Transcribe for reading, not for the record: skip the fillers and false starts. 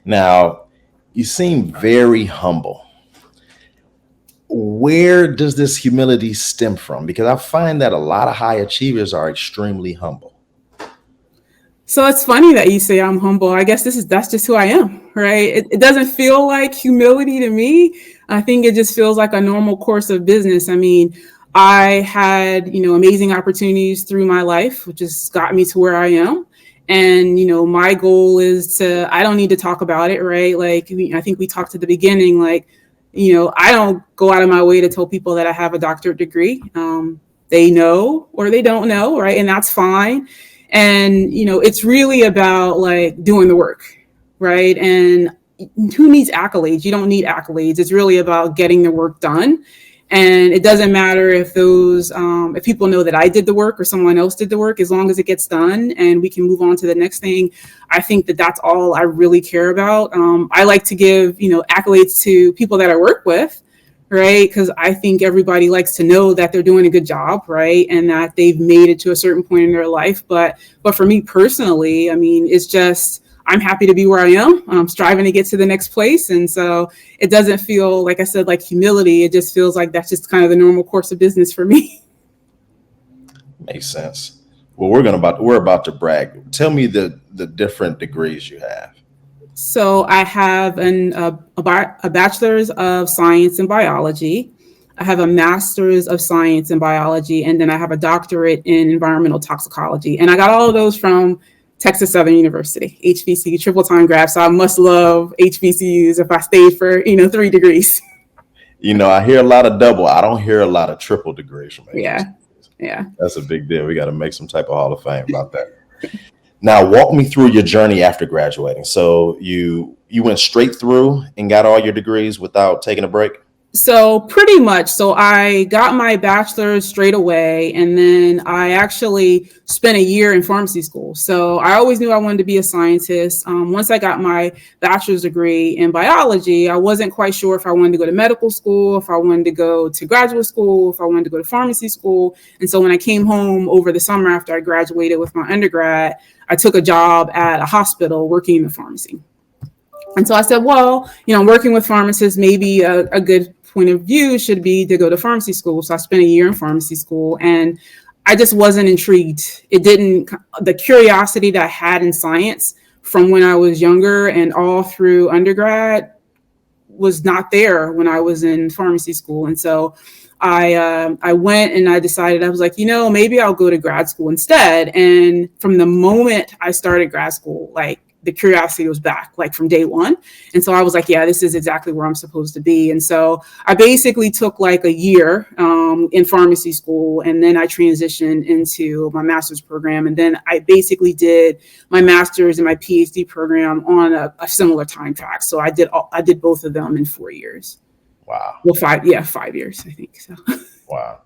Now, you seem very humble. Where does this humility stem from? Because I find that a lot of high achievers are extremely humble. So it's funny that you say I'm humble. I guess that's just who I am, right? It doesn't feel like humility to me. I think it just feels like a normal course of business. I mean, I had, amazing opportunities through my life, which has got me to where I am. And, my goal is I don't need to talk about it, right? Like, I think we talked at the beginning, like, I don't go out of my way to tell people that I have a doctorate degree. They know or they don't know, right? And that's fine. And, it's really about like doing the work, right? And who needs accolades? You don't need accolades. It's really about getting the work done. And it doesn't matter if if people know that I did the work or someone else did the work, as long as it gets done and we can move on to the next thing. I think that that's all I really care about. I like to give, accolades to people that I work with, right? Because I think everybody likes to know that they're doing a good job, right? And that they've made it to a certain point in their life. But for me personally, I mean, it's just, I'm happy to be where I am. I'm striving to get to the next place. And so it doesn't feel, like I said, like humility. It just feels like that's just kind of the normal course of business for me. Makes sense. Well, we're about to brag. Tell me the different degrees you have. So I have a bachelor's of science in biology. I have a master's of science in biology, and then I have a doctorate in environmental toxicology. And I got all of those from Texas Southern University, HBCU, triple time grad. So I must love HBCUs if I stayed for, 3 degrees. I hear a lot of double. I don't hear a lot of triple degrees from HBCUs. Yeah. That's a big deal. We got to make some type of Hall of Fame about that. Now, walk me through your journey after graduating. So you went straight through and got all your degrees without taking a break? So pretty much. So I got my bachelor's straight away, and then I actually spent a year in pharmacy school. So I always knew I wanted to be a scientist. Once I got my bachelor's degree in biology, I wasn't quite sure if I wanted to go to medical school, if I wanted to go to graduate school, if I wanted to go to pharmacy school. And so when I came home over the summer after I graduated with my undergrad, I took a job at a hospital working in the pharmacy. And so I said, well, working with pharmacists, maybe a good point of view should be to go to pharmacy school. So I spent a year in pharmacy school, and I just wasn't intrigued. The curiosity that I had in science from when I was younger and all through undergrad was not there when I was in pharmacy school. And so I went and I decided, I was like, maybe I'll go to grad school instead. And from the moment I started grad school, like, the curiosity was back, like from day one. And so I was like, yeah, this is exactly where I'm supposed to be. And so I basically took like a year in pharmacy school, and then I transitioned into my master's program. And then I basically did my master's and my PhD program on a similar time track. So I did both of them in 4 years. Wow. Well, 5 years, I think. So. Wow.